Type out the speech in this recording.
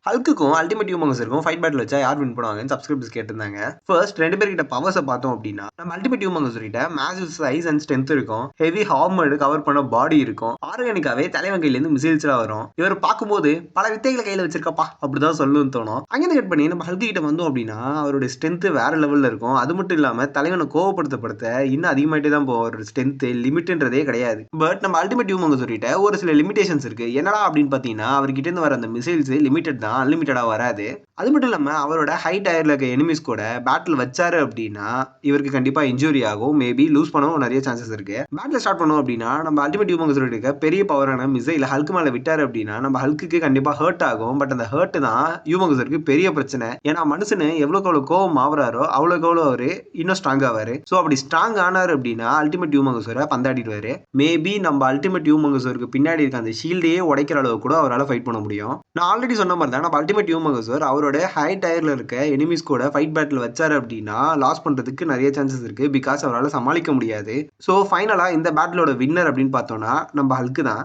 ஹல்க்குக்கும் ultimate ஹியூமங்கஸருக்கும் fight battle வச்சா யார் win பண்ணுவாங்கன்னு சப்ஸ்கிரைபர்ஸ் கேட்டிருந்தாங்க. ஃபர்ஸ்ட் 2 பேர்கிட்ட பவர்ஸை பார்த்தோம் அப்படின்னா, நம்ம அல்டிமேட் ஹியூமங்கஸ் கிட்ட மேசிவ் சைஸ் அண்ட் ஸ்ட்ரென்த் இருக்கும், ஹெவி ஆர்மர்டு கவர் பண்ண பாடி இருக்கும், ஆர்கானிக்காவே தலைவன் கையிலேருந்து மிசைல்ஸ்லாம் வரும். இவர் பார்க்கும்போது பல வித்தைகளை கையில் வச்சிருக்கப்பா அப்படிதான் சொல்லுன்னு தோணும். அங்கேருந்து கட் பண்ணி நம்ம ஹல்க்கு கிட்ட வந்தோம் அப்படின்னா, அவருடைய ஸ்ட்ரென்த் வேற லெவலில் இருக்கும். அது மட்டும் இல்லாமல் தலைவனை கோவப்படுத்த இன்னும் அதிகமாயிட்டே தான் போகும். ஒரு ஸ்ட்ரென்த் லிமிட்ன்றதே கிடையாது. பட் நம்ம அல்டிமேட் ஹியூமங்கஸ் கிட்ட ஒரு சில லிமிடேஷன்ஸ் இருக்கு. என்னடா அப்படின்னு பார்த்தீங்கன்னா, அவர்கிட்ட இருந்து வர அந்த மிசைல்ஸ் லிமிட்டட் தான், அன்லிமிட்டடா வராது. அது மட்டும் இல்லாம அவரோட ஹை டயர்ல இருக்க எனிமீஸ் கூட பேட்டில் வச்சாரு அப்படின்னா இவருக்கு கண்டிப்பா இன்ஜுரி ஆகும், மேபி லூஸ் பண்ணவும் நிறைய சான்சஸ் இருக்கு. பேட்டில் ஸ்டார்ட் பண்ணோம் அப்படின்னா நம்ம அல்டிமேட் ஹியூமங்கஸ் இருக்க பெரிய பவரான மிசைல ஹல்க் மேல விட்டாரு அப்படின்னா நம்ம ஹல்க்கு கண்டிப்பா ஹர்ட் ஆகும். பட் அந்த ஹர்ட் தான் ஹியூமங்கஸருக்கு பெரிய பிரச்சனை. ஏன்னா மனுஷனு எவ்வளவு கோவம் ஆவறாரோ அவ்வளவுக்கு அவரு இன்னும் ஸ்ட்ராங் ஆவாரு. ஸோ அப்படி ஸ்ட்ராங் ஆனாரு அப்படின்னா அல்டிமேட் ஹியூமங்கஸரை பந்தாடிடுவாரு. மேபி நம்ம அல்டிமேட் ஹியூமங்கஸருக்கு பின்னாடி இருக்க அந்த ஷீல்டையே உடைக்கிற அளவு கூட அவரால் ஃபைட் பண்ண முடியும். நான் ஆல்ரெடி சொன்ன மாதிரி தான் நம்ம அல்டிமேட் ஹியூமங்கஸர் அவரோட ஹை டயர்ல இருக்க எனிமீஸ் கூட ஃபைட் பேட்டில் வச்சாரு அப்படின்னா லாஸ் பண்றதுக்கு நிறைய சான்சஸ் இருக்கு. பிகாஸ் அவரால் சமாளிக்க முடியாது. ஸோ ஃபைனலா இந்த பேட்டிலோட வின்னர் அப்படின்னு பார்த்தோம்னா நம்ம ஹல்க்கு தான்.